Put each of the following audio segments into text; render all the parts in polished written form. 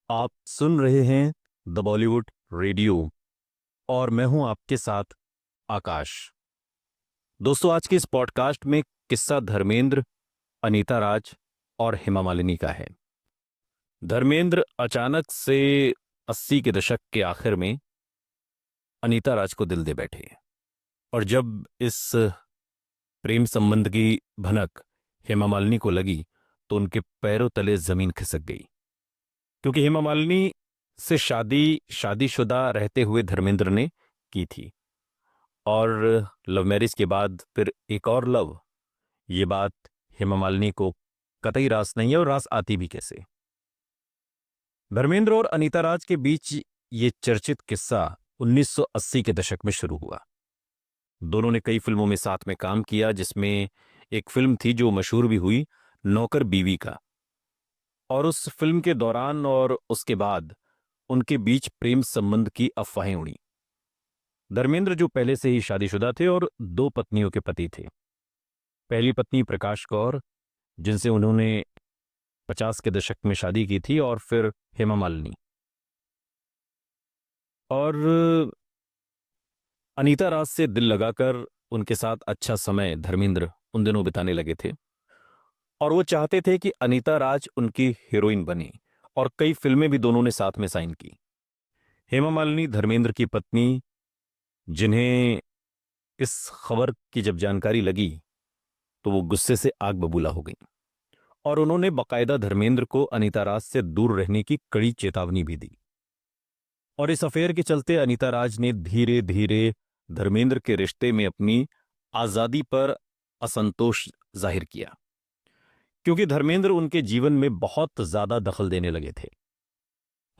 आप सुन रहे हैं द बॉलीवुड रेडियो और मैं हूं आपके साथ आकाश। दोस्तों, आज के इस पॉडकास्ट में किस्सा धर्मेंद्र, अनीता राज और हेमा मालिनी का है। धर्मेंद्र अचानक से 80 के दशक के आखिर में अनीता राज को दिल दे बैठे और जब इस प्रेम संबंध की भनक हेमा मालिनी को लगी तो उनके पैरों तले जमीन खिसक गई, क्योंकि हेमा मालिनी से शादीशुदा रहते हुए धर्मेंद्र ने की थी और लव मैरिज के बाद फिर एक और लव। ये बात हेमा मालिनी को कतई रास नहीं है, और रास आती भी कैसे। धर्मेंद्र और अनीता राज के बीच ये चर्चित किस्सा 1980 के दशक में शुरू हुआ। दोनों ने कई फिल्मों में साथ में काम किया, जिसमें एक फिल्म थी जो मशहूर भी हुई, नौकर बीवी का। और उस फिल्म के दौरान और उसके बाद उनके बीच प्रेम संबंध की अफवाहें उड़ी। धर्मेंद्र जो पहले से ही शादीशुदा थे और दो पत्नियों के पति थे। पहली पत्नी प्रकाश कौर, जिनसे उन्होंने 50 के दशक में शादी की थी, और फिर हेमा मालिनी। और अनीता राज से दिल लगाकर उनके साथ अच्छा समय धर्मेंद्र उन दिनों बिताने लगे थे, और वो चाहते थे कि अनीता राज उनकी हीरोइन बने, और कई फिल्में भी दोनों ने साथ में साइन की। हेमा मालिनी धर्मेंद्र की पत्नी, जिन्हें इस खबर की जब जानकारी लगी तो वो गुस्से से आग बबूला हो गई, और उन्होंने बकायदा धर्मेंद्र को अनीता राज से दूर रहने की कड़ी चेतावनी भी दी। और इस अफेयर के चलते अनीता राज ने धीरे धीरे धर्मेंद्र के रिश्ते में अपनी आजादी पर असंतोष जाहिर किया, क्योंकि धर्मेंद्र उनके जीवन में बहुत ज्यादा दखल देने लगे थे।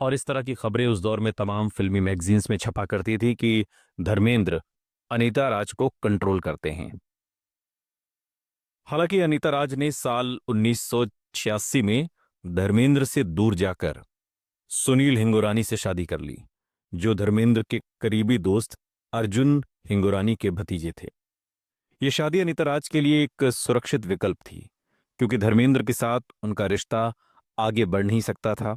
और इस तरह की खबरें उस दौर में तमाम फिल्मी मैगजीन्स में छपा करती थी कि धर्मेंद्र अनीता राज को कंट्रोल करते हैं। हालांकि अनीता राज ने साल 1986 में धर्मेंद्र से दूर जाकर सुनील हिंगोरानी से शादी कर ली, जो धर्मेंद्र के करीबी दोस्त अर्जुन हिंगोरानी के भतीजे थे। यह शादी अनीता राज के लिए एक सुरक्षित विकल्प थी, क्योंकि धर्मेंद्र के साथ उनका रिश्ता आगे बढ़ नहीं सकता था,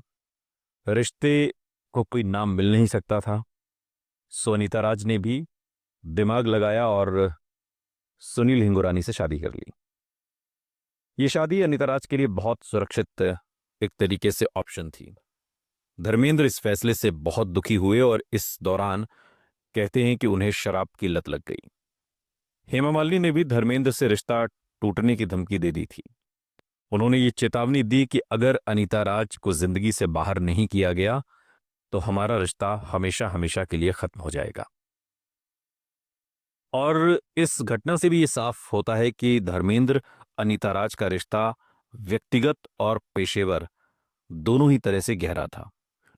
रिश्ते को कोई नाम मिल नहीं सकता था। सो अनीता राज ने भी दिमाग लगाया और सुनील हिंगोरानी से शादी कर ली। यह शादी अनीता राज के लिए बहुत सुरक्षित एक तरीके से ऑप्शन थी। धर्मेंद्र इस फैसले से बहुत दुखी हुए और इस दौरान कहते हैं कि उन्हें शराब की लत लग गई। हेमा मालिनी ने भी धर्मेंद्र से रिश्ता टूटने की धमकी दे दी थी। उन्होंने ये चेतावनी दी कि अगर अनीता राज को जिंदगी से बाहर नहीं किया गया तो हमारा रिश्ता हमेशा हमेशा के लिए खत्म हो जाएगा। और इस घटना से भी ये साफ होता है कि धर्मेंद्र अनीता राज का रिश्ता व्यक्तिगत और पेशेवर दोनों ही तरह से गहरा था,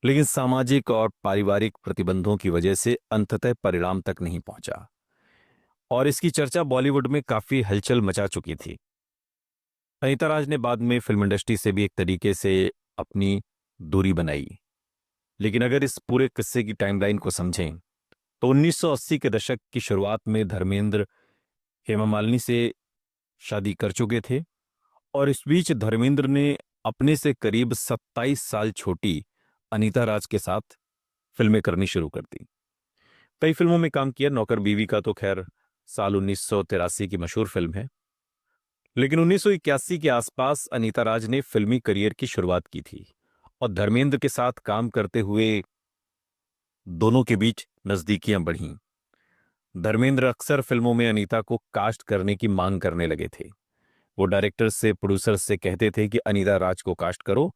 लेकिन सामाजिक और पारिवारिक प्रतिबंधों की वजह से अंततः परिणाम तक नहीं पहुंचा, और इसकी चर्चा बॉलीवुड में काफी हलचल मचा चुकी थी। अनीता राज ने बाद में फिल्म इंडस्ट्री से भी एक तरीके से अपनी दूरी बनाई। लेकिन अगर इस पूरे किस्से की टाइमलाइन को समझें तो 1980 के दशक की शुरुआत में धर्मेंद्र हेमा मालिनी से शादी कर चुके थे, और इस बीच धर्मेंद्र ने अपने से करीब 27 साल छोटी अनीता राज के साथ फिल्में करनी शुरू कर दी। कई फिल्मों में काम किया। नौकर बीवी का तो खैर साल 1983 की मशहूर फिल्म है। लेकिन 1981 के आसपास अनीता राज ने फिल्मी करियर की शुरुआत की थी, और धर्मेंद्र के साथ काम करते हुए दोनों के बीच नजदीकियां बढ़ीं। धर्मेंद्र अक्सर फिल्मों में अनीता को कास्ट करने की मांग करने लगे थे। वो डायरेक्टर से, प्रोड्यूसर से कहते थे कि अनीता राज को कास्ट करो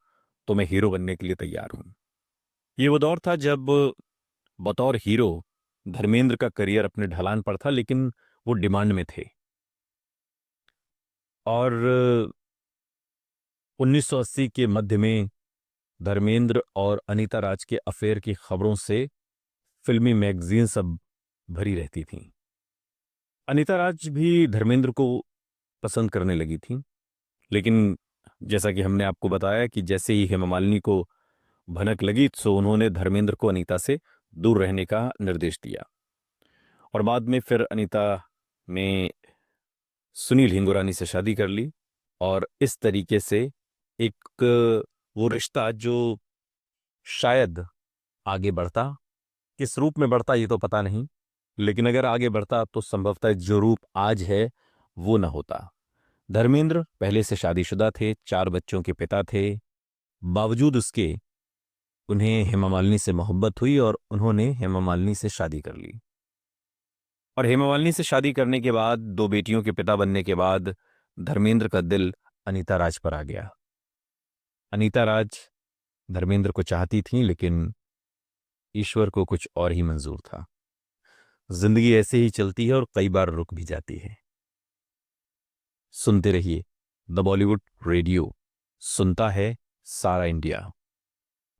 तो मैं हीरो बनने के लिए तैयार हूं। ये वो दौर था जब बतौर हीरो धर्मेंद्र का करियर अपने ढलान पर था, लेकिन वो डिमांड में थे। और 1980 के मध्य में धर्मेंद्र और अनीता राज के अफेयर की खबरों से फिल्मी मैगजीन सब भरी रहती थीं। अनीता राज भी धर्मेंद्र को पसंद करने लगी थी, लेकिन जैसा कि हमने आपको बताया कि जैसे ही हेमा मालिनी को भनक लगी तो उन्होंने धर्मेंद्र को अनीता से दूर रहने का निर्देश दिया। और बाद में फिर अनीता ने सुनील हिंगोरानी से शादी कर ली, और इस तरीके से एक वो रिश्ता जो शायद आगे बढ़ता, किस रूप में बढ़ता ये तो पता नहीं, लेकिन अगर आगे बढ़ता तो संभवतः जो रूप आज है वो न होता। धर्मेंद्र पहले से शादीशुदा थे, 4 बच्चों के पिता थे। बावजूद उसके उन्हें हेमा मालिनी से मोहब्बत हुई और उन्होंने हेमा मालिनी से शादी कर ली। और हेमा मालिनी से शादी करने के बाद, 2 बेटियों के पिता बनने के बाद, धर्मेंद्र का दिल अनीता राज पर आ गया। अनीता राज धर्मेंद्र को चाहती थीं, लेकिन ईश्वर को कुछ और ही मंजूर था। जिंदगी ऐसे ही चलती है और कई बार रुक भी जाती है। सुनते रहिए द बॉलीवुड रेडियो, सुनता है सारा इंडिया।